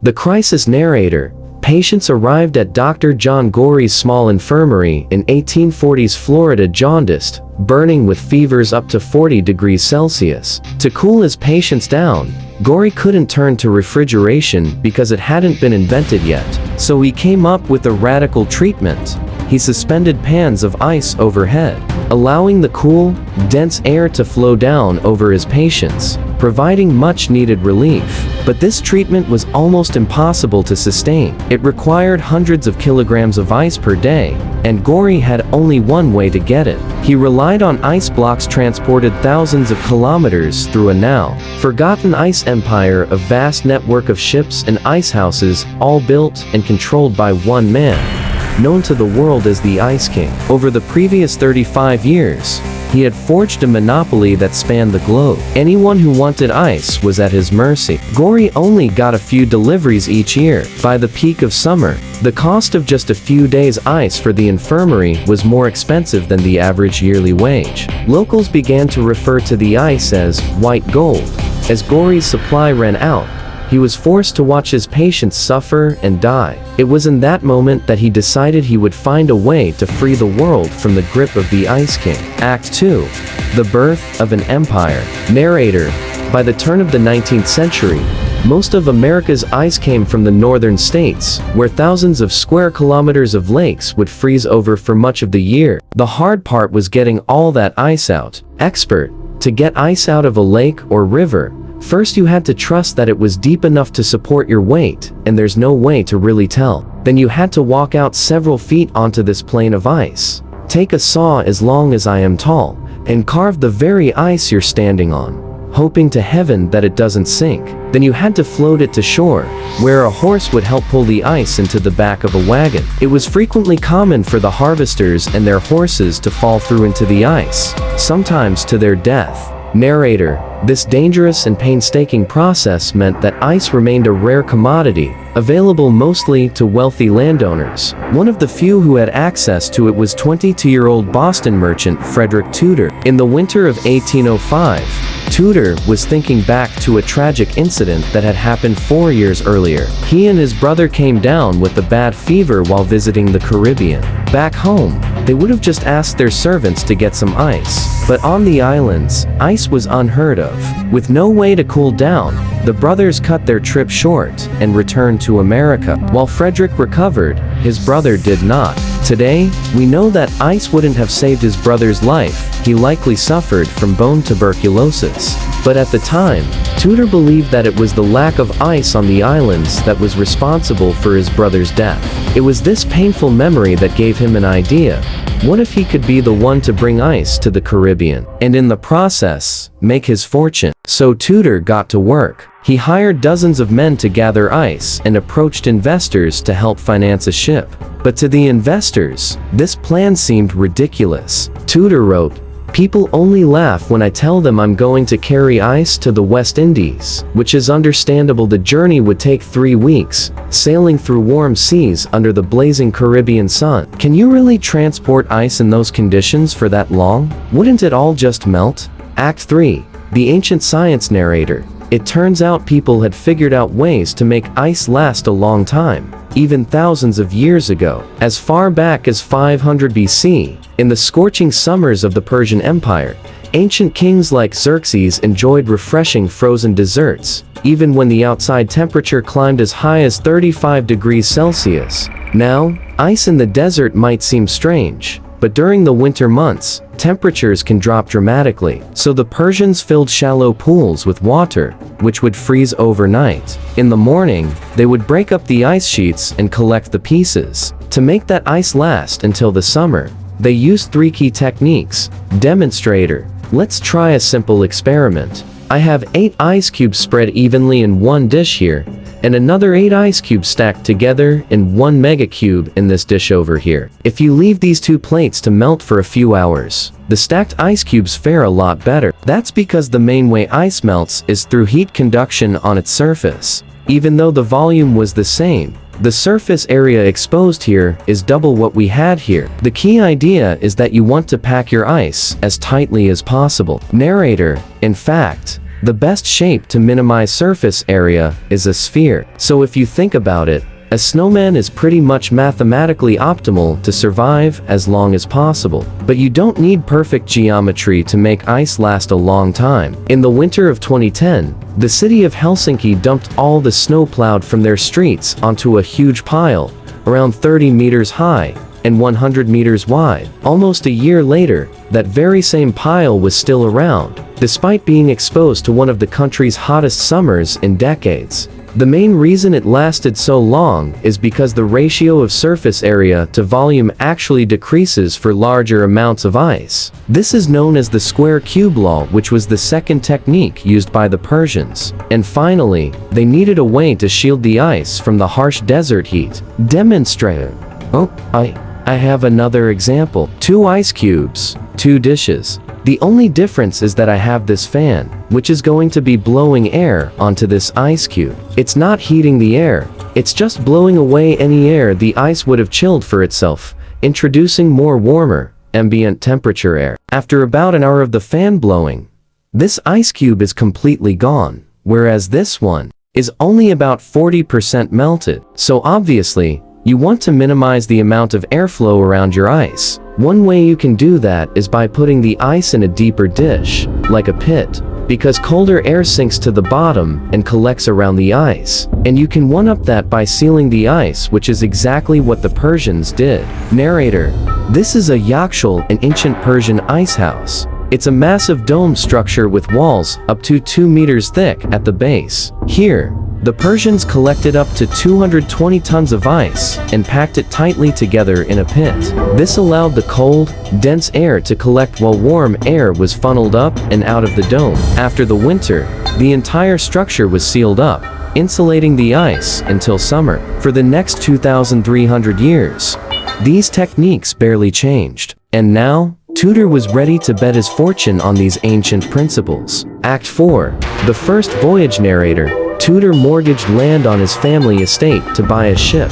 The crisis narrator. Patients arrived at Dr. John Gorey's small infirmary in 1840s Florida jaundiced, burning with fevers up to 40 degrees Celsius. To cool his patients down, Gorey couldn't turn to refrigeration because it hadn't been invented yet. So he came up with a radical treatment. He suspended pans of ice overhead, allowing the cool, dense air to flow down over his patients, providing much-needed relief. But this treatment was almost impossible to sustain. It required hundreds of kilograms of ice per day, and Gorey had only one way to get it. He relied on ice blocks transported thousands of kilometers through a now forgotten ice empire, a vast network of ships and ice houses, all built and controlled by one man, known to the world as the Ice King. Over the previous 35 years, he had forged a monopoly that spanned the globe. Anyone who wanted ice was at his mercy. Gorey only got a few deliveries each year. By the peak of summer, the cost of just a few days' ice for the infirmary was more expensive than the average yearly wage. Locals began to refer to the ice as white gold. As Gorey's supply ran out, he was forced to watch his patients suffer and die. It was in that moment that he decided he would find a way to free the world from the grip of the Ice King. Act 2. The Birth of an Empire. Narrator. By the turn of the 19th century, most of America's ice came from the northern states, where thousands of square kilometers of lakes would freeze over for much of the year. The hard part was getting all that ice out. Expert. To get ice out of a lake or river, first you had to trust that it was deep enough to support your weight, and there's no way to really tell. Then you had to walk out several feet onto this plane of ice, take a saw as long as I am tall, and carve the very ice you're standing on, hoping to heaven that it doesn't sink. Then you had to float it to shore, where a horse would help pull the ice into the back of a wagon. It was frequently common for the harvesters and their horses to fall through into the ice, sometimes to their death. Narrator. This dangerous and painstaking process meant that ice remained a rare commodity, available mostly to wealthy landowners. One of the few who had access to it was 22-year-old Boston merchant Frederick Tudor. In the winter of 1805, Tudor was thinking back to a tragic incident that had happened 4 years earlier. He and his brother came down with a bad fever while visiting the Caribbean. Back home, they would have just asked their servants to get some ice. But on the islands, ice was unheard of. With no way to cool down, the brothers cut their trip short and returned to America. While Frederick recovered, his brother did not. Today, we know that ice wouldn't have saved his brother's life. He likely suffered from bone tuberculosis. But at the time, Tudor believed that it was the lack of ice on the islands that was responsible for his brother's death. It was this painful memory that gave him an idea. What if he could be the one to bring ice to the Caribbean, and in the process, make his fortune? So Tudor got to work. He hired dozens of men to gather ice and approached investors to help finance a ship. But to the investors, this plan seemed ridiculous. Tudor wrote, "People only laugh when I tell them I'm going to carry ice to the West Indies, which is understandable. The journey would take 3 weeks, sailing through warm seas under the blazing Caribbean sun. Can you really transport ice in those conditions for that long? Wouldn't it all just melt?" Act 3. The Ancient Science Narrator. It turns out people had figured out ways to make ice last a long time, even thousands of years ago. As far back as 500 BC, in the scorching summers of the Persian Empire, ancient kings like Xerxes enjoyed refreshing frozen desserts, even when the outside temperature climbed as high as 35 degrees Celsius. Now, ice in the desert might seem strange, but during the winter months, temperatures can drop dramatically. So the Persians filled shallow pools with water, which would freeze overnight. In the morning, they would break up the ice sheets and collect the pieces. To make that ice last until the summer, they used 3 key techniques. Demonstrator. Let's try a simple experiment. I have 8 ice cubes spread evenly in one dish here, and another 8 ice cubes stacked together in one mega cube in this dish over here. If you leave these 2 plates to melt for a few hours, the stacked ice cubes fare a lot better. That's because the main way ice melts is through heat conduction on its surface. Even though the volume was the same, the surface area exposed here is double what we had here. The key idea is that you want to pack your ice as tightly as possible. Narrator. In fact, the best shape to minimize surface area is a sphere. So if you think about it, a snowman is pretty much mathematically optimal to survive as long as possible. But you don't need perfect geometry to make ice last a long time. In the winter of 2010, the city of Helsinki dumped all the snow plowed from their streets onto a huge pile, around 30 meters high and 100 meters wide. Almost a year later, that very same pile was still around, despite being exposed to one of the country's hottest summers in decades. The main reason it lasted so long is because the ratio of surface area to volume actually decreases for larger amounts of ice. This is known as the square cube law, which was the second technique used by the Persians. And finally, they needed a way to shield the ice from the harsh desert heat. Demonstrate. Oh, I have another example. 2 ice cubes, 2 dishes. The only difference is that I have this fan, which is going to be blowing air onto this ice cube. It's not heating the air, it's just blowing away any air the ice would have chilled for itself, introducing more warmer, ambient temperature air. After about an hour of the fan blowing, this ice cube is completely gone, whereas this one is only about 40% melted. So obviously, you want to minimize the amount of airflow around your ice. One way you can do that is by putting the ice in a deeper dish, like a pit, because colder air sinks to the bottom and collects around the ice. And you can one-up that by sealing the ice, which is exactly what the Persians did. Narrator: this is a yakshul, an ancient Persian ice house. It's a massive dome structure with walls up to 2 meters thick at the base. Here, the Persians collected up to 220 tons of ice and packed it tightly together in a pit. This allowed the cold, dense air to collect while warm air was funneled up and out of the dome. After the winter, the entire structure was sealed up, insulating the ice until summer. For the next 2,300 years, these techniques barely changed. And now, Tudor was ready to bet his fortune on these ancient principles. Act 4. The first voyage. Narrator: Tudor mortgaged land on his family estate to buy a ship,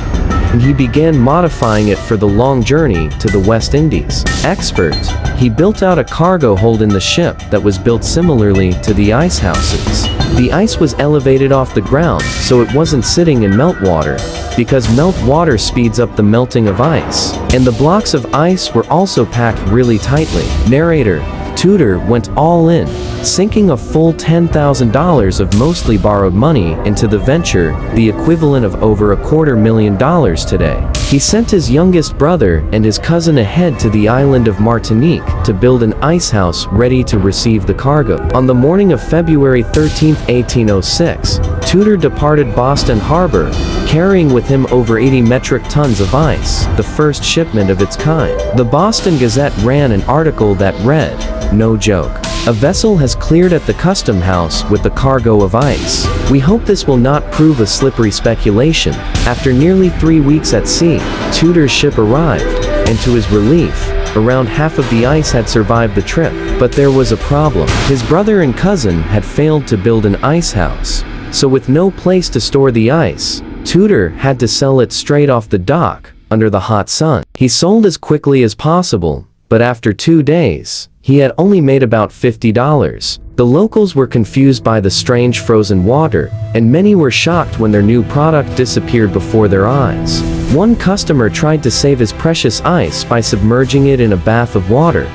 and he began modifying it for the long journey to the West Indies. Expert: he built out a cargo hold in the ship that was built similarly to the ice houses. The ice was elevated off the ground so it wasn't sitting in meltwater, because meltwater speeds up the melting of ice, and the blocks of ice were also packed really tightly. Narrator: Tudor went all in, sinking a full $10,000 of mostly borrowed money into the venture, the equivalent of over $250,000 today. He sent his youngest brother and his cousin ahead to the island of Martinique to build an ice house ready to receive the cargo. On the morning of February 13, 1806, Tudor departed Boston Harbor, carrying with him over 80 metric tons of ice, the first shipment of its kind. The Boston Gazette ran an article that read, "No joke. A vessel has cleared at the custom house with the cargo of ice. We hope this will not prove a slippery speculation." After nearly 3 weeks at sea, Tudor's ship arrived, and to his relief, around half of the ice had survived the trip. But there was a problem. His brother and cousin had failed to build an ice house. So with no place to store the ice, Tudor had to sell it straight off the dock, under the hot sun. He sold as quickly as possible, but after 2 days, he had only made about $50. The locals were confused by the strange frozen water, and many were shocked when their new product disappeared before their eyes. One customer tried to save his precious ice by submerging it in a bath of water,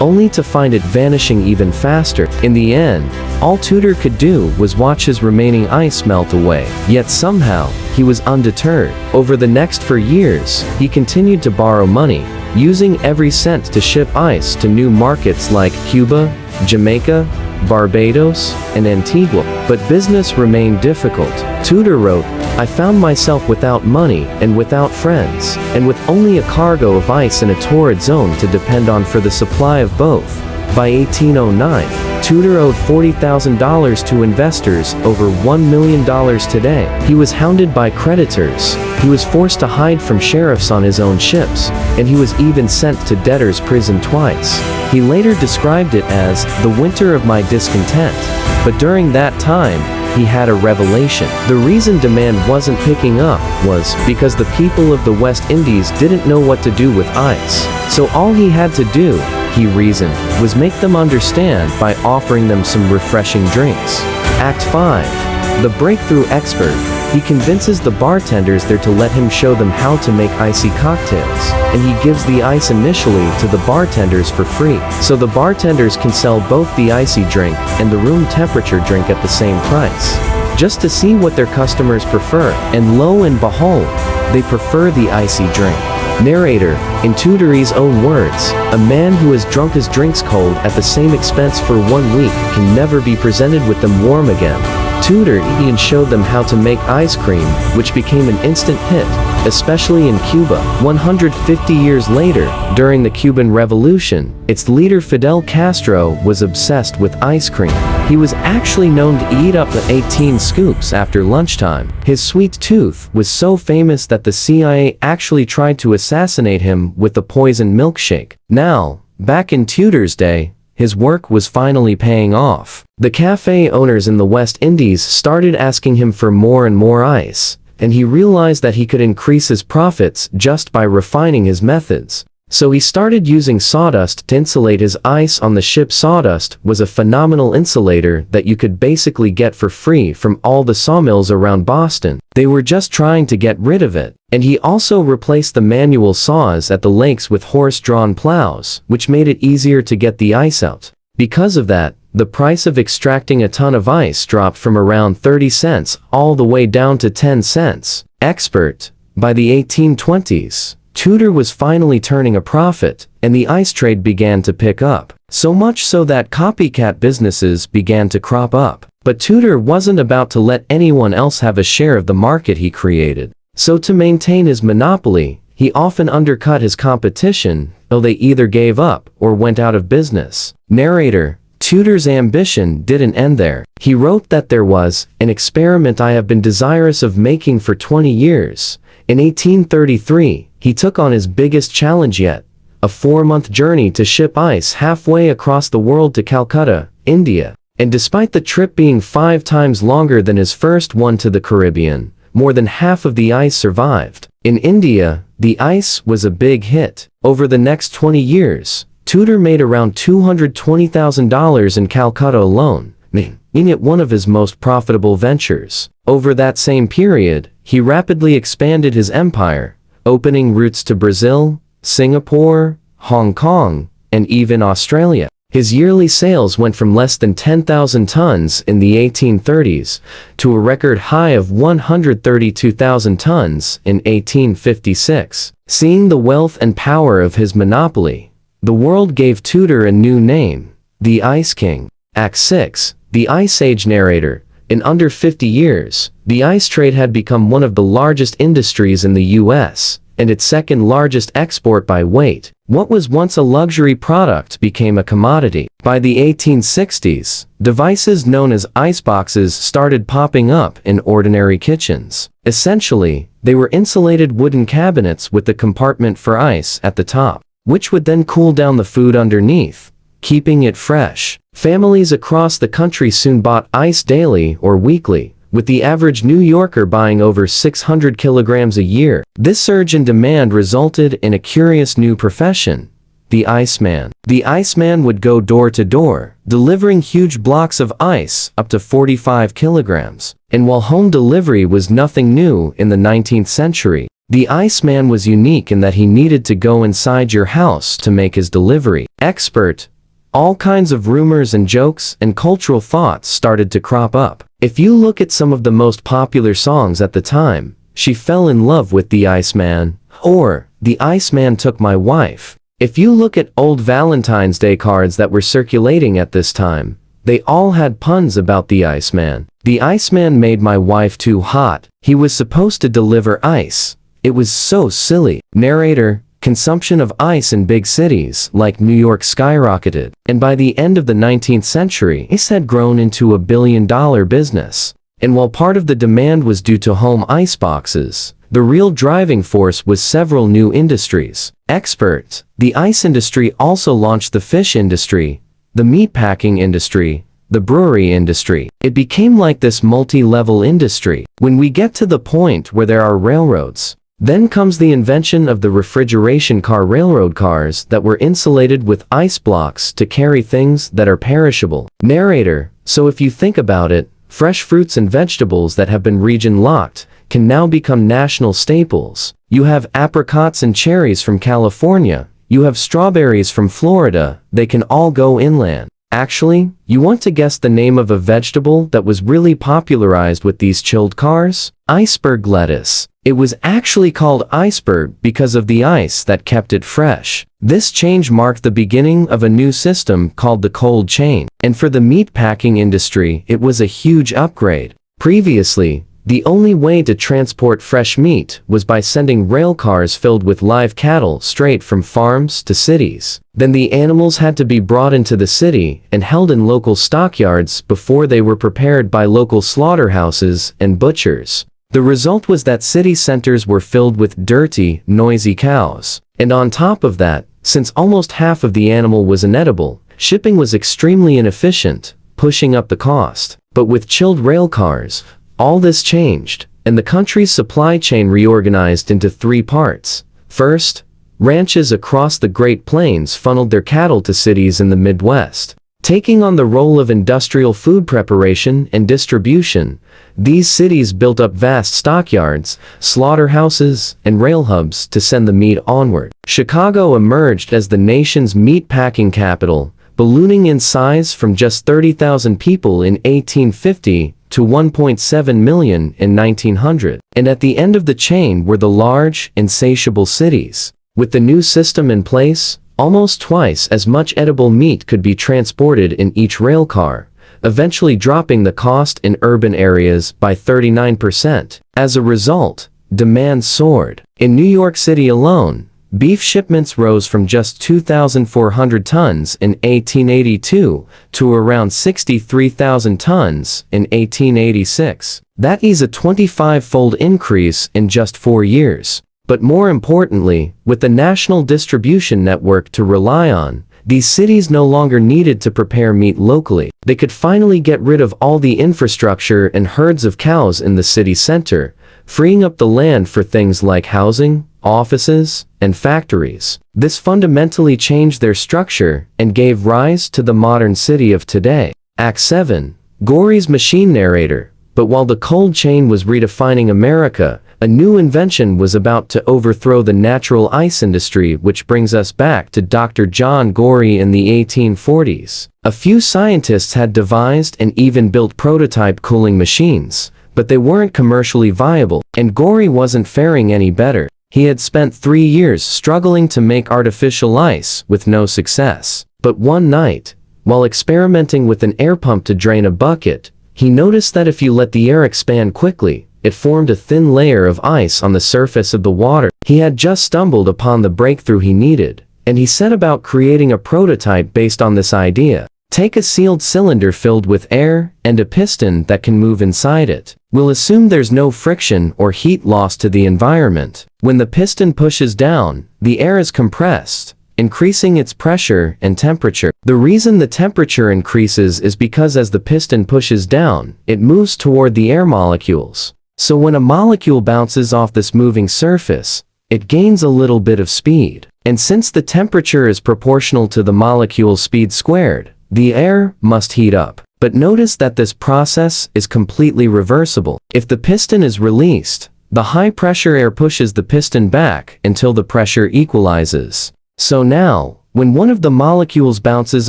only to find it vanishing even faster. In the end, all Tudor could do was watch his remaining ice melt away. Yet somehow, he was undeterred. Over the next 4 years, he continued to borrow money, using every cent to ship ice to new markets like Cuba, Jamaica, Barbados, and Antigua. But business remained difficult. Tudor wrote, "I found myself without money and without friends, and with only a cargo of ice in a torrid zone to depend on for the supply of both." By 1809, Tudor owed $40,000 to investors, over $1 million today. He was hounded by creditors, he was forced to hide from sheriffs on his own ships, and he was even sent to debtor's prison twice. He later described it as the winter of my discontent. But during that time, he had a revelation. The reason demand wasn't picking up was because the people of the West Indies didn't know what to do with ice. So all he had to do he reasoned, was make them understand by offering them some refreshing drinks. Act 5. The breakthrough expert. He convinces the bartenders there to let him show them how to make icy cocktails, and he gives the ice initially to the bartenders for free, so the bartenders can sell both the icy drink and the room temperature drink at the same price, just to see what their customers prefer, and lo and behold, they prefer the icy drink. Narrator, in Tudor's own words, a man who has drunk his drinks cold at the same expense for 1 week can never be presented with them warm again. Tudor even showed them how to make ice cream, which became an instant hit, especially in Cuba. 150 years later, during the Cuban Revolution, its leader Fidel Castro was obsessed with ice cream. He was actually known to eat up to 18 scoops after lunchtime. His sweet tooth was so famous that the CIA actually tried to assassinate him with the poison milkshake. Now, back in Tudor's day, his work was finally paying off. The cafe owners in the West Indies started asking him for more and more ice, and he realized that he could increase his profits just by refining his methods. So he started using sawdust to insulate his ice on the ship. Sawdust was a phenomenal insulator that you could basically get for free from all the sawmills around Boston. They were just trying to get rid of it. And he also replaced the manual saws at the lakes with horse-drawn plows, which made it easier to get the ice out. Because of that, the price of extracting a ton of ice dropped from around 30 cents all the way down to 10 cents. Expert. By the 1820s, Tudor was finally turning a profit, and the ice trade began to pick up. So much so that copycat businesses began to crop up. But Tudor wasn't about to let anyone else have a share of the market he created. So to maintain his monopoly, he often undercut his competition, though they either gave up or went out of business. Narrator, Tudor's ambition didn't end there. He wrote that there was an experiment I have been desirous of making for 20 years. In 1833, he took on his biggest challenge yet, a 4-month journey to ship ice halfway across the world to Calcutta, India. And despite the trip being 5 times longer than his first one to the Caribbean, more than half of the ice survived. In India, the ice was a big hit. Over the next 20 years, Tudor made around $220,000 in Calcutta alone, making it one of his most profitable ventures. Over that same period, he rapidly expanded his empire, opening routes to Brazil, Singapore, Hong Kong, and even Australia. His yearly sales went from less than 10,000 tons in the 1830s to a record high of 132,000 tons in 1856. Seeing the wealth and power of his monopoly, the world gave Tudor a new name, the Ice King. Act 6. The Ice Age. Narrator. In under 50 years, the ice trade had become one of the largest industries in the U.S., and its second largest export by weight. What was once a luxury product became a commodity. By the 1860s, devices known as iceboxes started popping up in ordinary kitchens. Essentially, they were insulated wooden cabinets with the compartment for ice at the top, which would then cool down the food underneath, keeping it fresh. Families across the country soon bought ice daily or weekly, with the average New Yorker buying over 600 kilograms a year. This surge in demand resulted in a curious new profession, the Iceman. The Iceman would go door to door, delivering huge blocks of ice up to 45 kilograms. And while home delivery was nothing new in the 19th century, the Iceman was unique in that he needed to go inside your house to make his delivery. Expert. All kinds of rumors and jokes and cultural thoughts started to crop up. If you look at some of the most popular songs at the time, "She Fell in Love with the Iceman," or "The Iceman Took My Wife." If you look at old Valentine's Day cards that were circulating at this time, they all had puns about the Iceman. The Iceman made my wife too hot. He was supposed to deliver ice. It was so silly. Narrator. Consumption of ice in big cities like New York skyrocketed, and by the end of the 19th century, ice had grown into a billion-dollar business. And while part of the demand was due to home ice boxes, the real driving force was several new industries. Expert. The ice industry also launched the fish industry, the meatpacking industry, the brewery industry. It became like this multi-level industry. When we get to the point where there are railroads, Then comes the invention of the refrigeration car, railroad cars that were insulated with ice blocks to carry things that are perishable. Narrator: so if you think about it, fresh fruits and vegetables that have been region locked can now become national staples. You have apricots and cherries from California. You have strawberries from Florida. They can all go inland. Actually, you want to guess the name of a vegetable that was really popularized with these chilled cars? Iceberg lettuce. It was actually called iceberg because of the ice that kept it fresh. This change marked the beginning of a new system called the cold chain. And for the meatpacking industry, it was a huge upgrade. Previously, the only way to transport fresh meat was by sending rail cars filled with live cattle straight from farms to cities. Then the animals had to be brought into the city and held in local stockyards before they were prepared by local slaughterhouses and butchers. The result was that city centers were filled with dirty, noisy cows. And on top of that, since almost half of the animal was inedible, shipping was extremely inefficient, pushing up the cost. But with chilled rail cars, all this changed, and the country's supply chain reorganized into three parts. First, ranches across the Great Plains funneled their cattle to cities in the Midwest. Taking on the role of industrial food preparation and distribution, these cities built up vast stockyards, slaughterhouses, and rail hubs to send the meat onward. Chicago emerged as the nation's meat-packing capital, ballooning in size from just 30,000 people in 1850 to 1.7 million in 1900. And at the end of the chain were the large, insatiable cities. With the new system in place, almost twice as much edible meat could be transported in each rail car, eventually dropping the cost in urban areas by 39%. As a result, demand soared. In New York City alone, beef shipments rose from just 2,400 tons in 1882 to around 63,000 tons in 1886. That is a 25-fold increase in just 4 years. But more importantly, with the national distribution network to rely on, these cities no longer needed to prepare meat locally. They could finally get rid of all the infrastructure and herds of cows in the city center, freeing up the land for things like housing, offices, and factories. This fundamentally changed their structure and gave rise to the modern city of today. Act 7. Gorey's machine. Narrator: but while the cold chain was redefining America, a new invention was about to overthrow the natural ice industry, which brings us back to Dr. John Gorey in the 1840s. A few scientists had devised and even built prototype cooling machines, but they weren't commercially viable, and Gorey wasn't faring any better. He had spent 3 years struggling to make artificial ice with no success. But one night, while experimenting with an air pump to drain a bucket, he noticed that if you let the air expand quickly, it formed a thin layer of ice on the surface of the water. He had just stumbled upon the breakthrough he needed, and he set about creating a prototype based on this idea. Take a sealed cylinder filled with air and a piston that can move inside it. We'll assume there's no friction or heat loss to the environment. When the piston pushes down, the air is compressed, increasing its pressure and temperature. The reason the temperature increases is because as the piston pushes down, it moves toward the air molecules. So when a molecule bounces off this moving surface, it gains a little bit of speed. And since the temperature is proportional to the molecule's speed squared, the air must heat up. But notice that this process is completely reversible. If the piston is released, the high-pressure air pushes the piston back until the pressure equalizes. So now, when one of the molecules bounces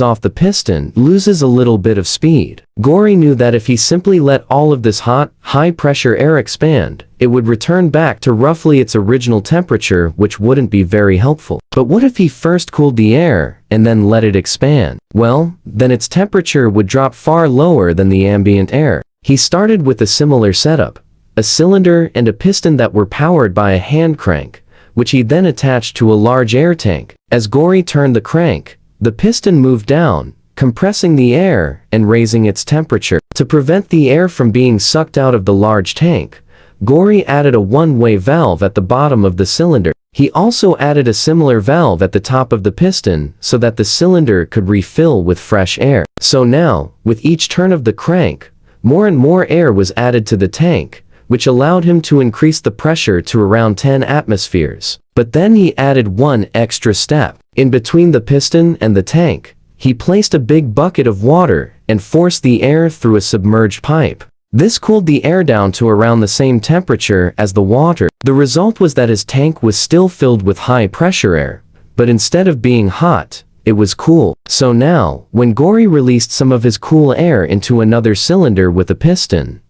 off the piston, it loses a little bit of speed. Gorey knew that if he simply let all of this hot, high-pressure air expand, it would return back to roughly its original temperature, which wouldn't be very helpful. But what if he first cooled the air and then let it expand? Well, then its temperature would drop far lower than the ambient air. He started with a similar setup, a cylinder and a piston that were powered by a hand crank, which he then attached to a large air tank. As Gorey turned the crank, the piston moved down, compressing the air and raising its temperature. To prevent the air from being sucked out of the large tank, Gorey added a one-way valve at the bottom of the cylinder. He also added a similar valve at the top of the piston so that the cylinder could refill with fresh air. So now, with each turn of the crank, more and more air was added to the tank, which allowed him to increase the pressure to around 10 atmospheres. But then he added one extra step. In between the piston and the tank, he placed a big bucket of water and forced the air through a submerged pipe. This cooled the air down to around the same temperature as the water. The result was that his tank was still filled with high-pressure air, but instead of being hot, it was cool. So now, when Gori released some of his cool air into another cylinder with a piston,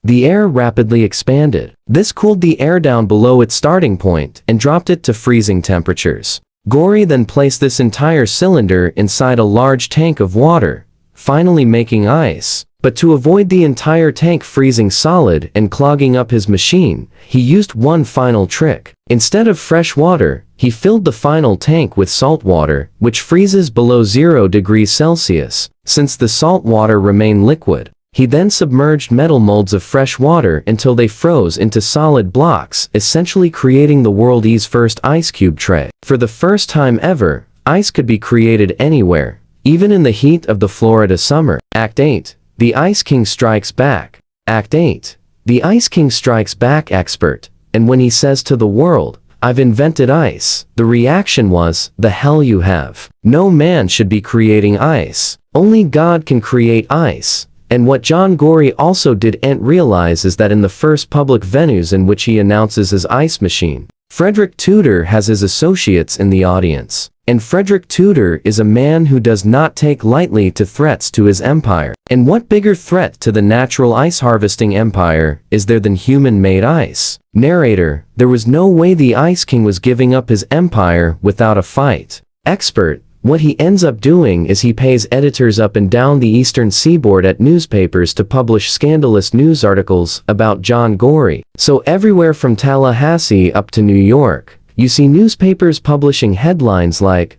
the air rapidly expanded. This cooled the air down below its starting point and dropped it to freezing temperatures. Gori then placed this entire cylinder inside a large tank of water, finally making ice. But to avoid the entire tank freezing solid and clogging up his machine, he used one final trick. Instead of fresh water, he filled the final tank with salt water, which freezes below 0 degrees Celsius. Since the salt water remained liquid, he then submerged metal molds of fresh water until they froze into solid blocks, essentially creating the world's first ice cube tray. For the first time ever, ice could be created anywhere, even in the heat of the Florida summer. Act 8. The Ice King Strikes Back. Act 8. The Ice King strikes back expert, and when he says to the world, "I've invented ice," the reaction was, "The hell you have. No man should be creating ice. Only God can create ice." And what John Gori also didn't realize is that in the first public venues in which he announces his ice machine, Frederick Tudor has his associates in the audience. And Frederick Tudor is a man who does not take lightly to threats to his empire. And what bigger threat to the natural ice harvesting empire is there than human-made ice? Narrator: there was no way the Ice King was giving up his empire without a fight. Expert: what he ends up doing is he pays editors up and down the eastern seaboard at newspapers to publish scandalous news articles about John Gori. So everywhere from Tallahassee up to New York, you see newspapers publishing headlines like,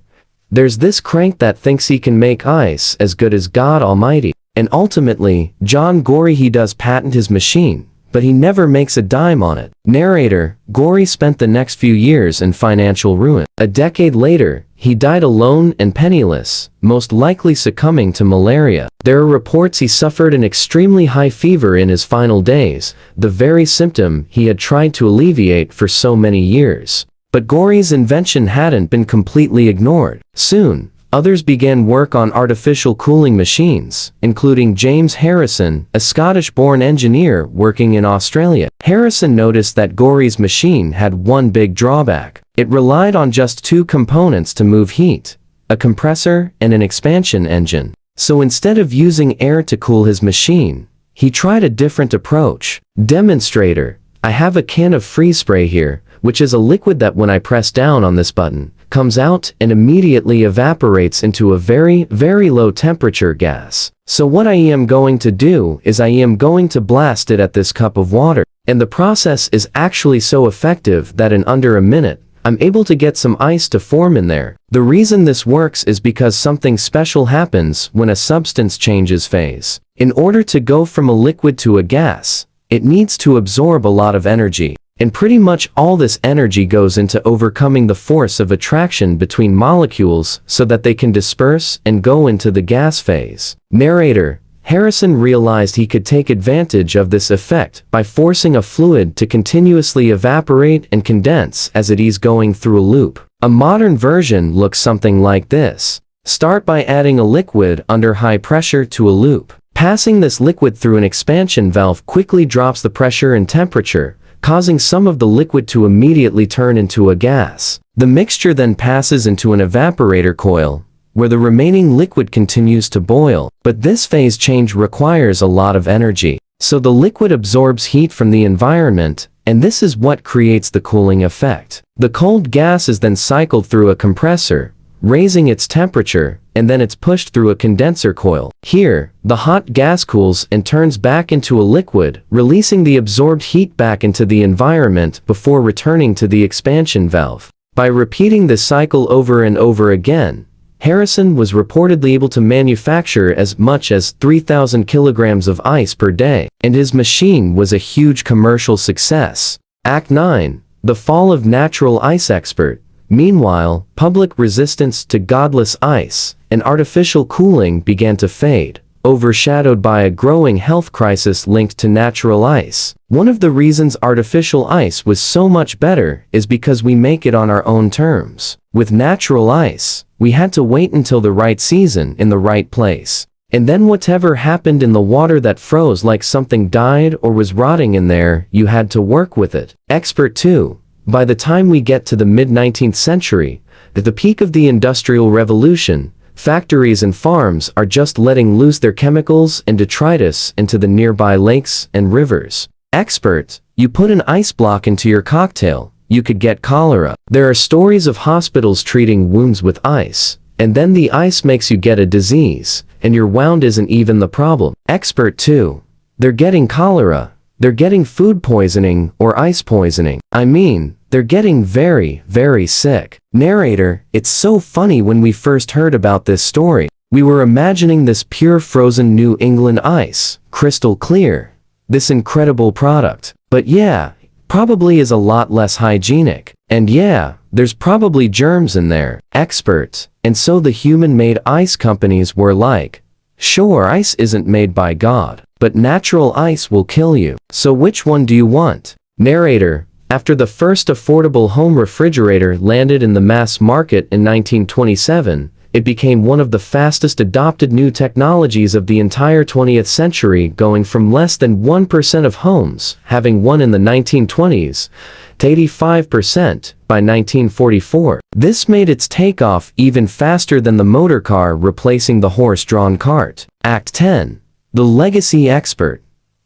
"There's this crank that thinks he can make ice as good as God Almighty." And ultimately, John Gori he does patent his machine, but he never makes a dime on it. Narrator: Gori spent the next few years in financial ruin. A decade later, he died alone and penniless, most likely succumbing to malaria. There are reports he suffered an extremely high fever in his final days, the very symptom he had tried to alleviate for so many years. But Gori's invention hadn't been completely ignored. Soon, others began work on artificial cooling machines, including James Harrison, a Scottish-born engineer working in Australia. Harrison noticed that Gori's machine had one big drawback. It relied on just two components to move heat: a compressor and an expansion engine. So instead of using air to cool his machine, he tried a different approach. Demonstrator: I have a can of freeze spray here, which is a liquid that when I press down on this button, comes out and immediately evaporates into a very, very low temperature gas. So what I am going to do is I am going to blast it at this cup of water. And the process is actually so effective that in under a minute, I'm able to get some ice to form in there. The reason this works is because something special happens when a substance changes phase. In order to go from a liquid to a gas, it needs to absorb a lot of energy. And pretty much all this energy goes into overcoming the force of attraction between molecules so that they can disperse and go into the gas phase. Narrator: Harrison realized he could take advantage of this effect by forcing a fluid to continuously evaporate and condense as it is going through a loop. A modern version looks something like this. Start by adding a liquid under high pressure to a loop. Passing this liquid through an expansion valve quickly drops the pressure and temperature, causing some of the liquid to immediately turn into a gas. The mixture then passes into an evaporator coil, where the remaining liquid continues to boil. But this phase change requires a lot of energy. So the liquid absorbs heat from the environment, and this is what creates the cooling effect. The cold gas is then cycled through a compressor, raising its temperature, and then it's pushed through a condenser coil. Here, the hot gas cools and turns back into a liquid, releasing the absorbed heat back into the environment before returning to the expansion valve. By repeating this cycle over and over again, Harrison was reportedly able to manufacture as much as 3,000 kilograms of ice per day, and his machine was a huge commercial success. Act 9. The Fall of Natural Ice Expert. Meanwhile, public resistance to godless ice and artificial cooling began to fade. overshadowed by a growing health crisis linked to natural ice. One of the reasons artificial ice was so much better is because we make it on our own terms. With natural ice, we had to wait until the right season in the right place. And then whatever happened in the water that froze like something died or was rotting in there, you had to work with it. Expert 2. By the time we get to the mid-19th century, at the peak of the Industrial Revolution, factories and farms are just letting loose their chemicals and detritus into the nearby lakes and rivers. Expert, you put an ice block into your cocktail, you could get cholera. There are stories of hospitals treating wounds with ice, and then the ice makes you get a disease, and your wound isn't even the problem. Expert 2. They're getting cholera. They're getting food poisoning or ice poisoning. I mean, they're getting very, very sick. Narrator, it's so funny when we first heard about this story. We were imagining this pure frozen New England ice, crystal clear. This incredible product. But yeah, probably is a lot less hygienic. And yeah, there's probably germs in there. Expert. And so the human-made ice companies were like, sure, ice isn't made by God, but natural ice will kill you. So which one do you want? Narrator, after the first affordable home refrigerator landed in the mass market in 1927, it became one of the fastest adopted new technologies of the entire 20th century, going from less than 1% of homes having one in the 1920s to 85% by 1944. This made its takeoff even faster than the motor car replacing the horse-drawn cart. Act 10. The Legacy Expert.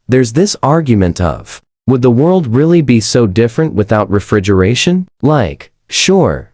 There's this argument of, would the world really be so different without refrigeration? Like, sure,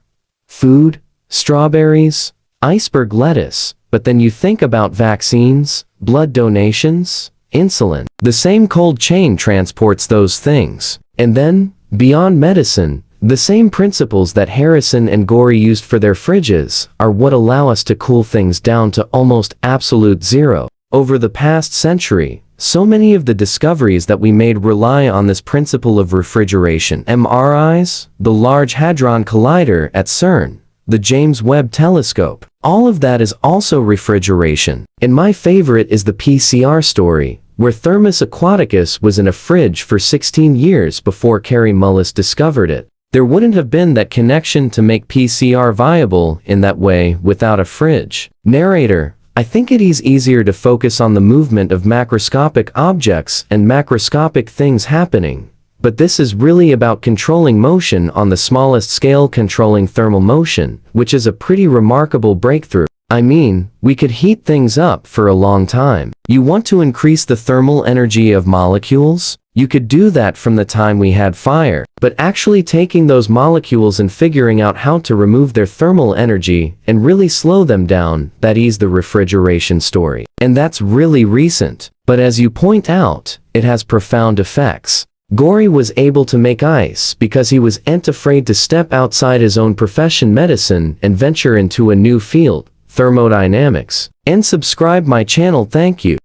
food, strawberries, iceberg lettuce, but then you think about vaccines, blood donations, insulin. The same cold chain transports those things. And then, beyond medicine, the same principles that Harrison and Gorrie used for their fridges are what allow us to cool things down to almost absolute zero. Over the past century, so many of the discoveries that we made rely on this principle of refrigeration. MRIs, the Large Hadron Collider at CERN, the James Webb Telescope, all of that is also refrigeration. And my favorite is the PCR story, where Thermus Aquaticus was in a fridge for 16 years before Kary Mullis discovered it. There wouldn't have been that connection to make PCR viable in that way without a fridge. Narrator, I think it is easier to focus on the movement of macroscopic objects and macroscopic things happening, but this is really about controlling motion on the smallest scale, controlling thermal motion, which is a pretty remarkable breakthrough. I mean, we could heat things up for a long time. You want to increase the thermal energy of molecules? You could do that from the time we had fire, but actually taking those molecules and figuring out how to remove their thermal energy and really slow them down, that is the refrigeration story. And that's really recent, but as you point out, it has profound effects. Gorrie was able to make ice because he wasn't afraid to step outside his own profession, medicine, and venture into a new field, thermodynamics. And subscribe my channel. Thank you.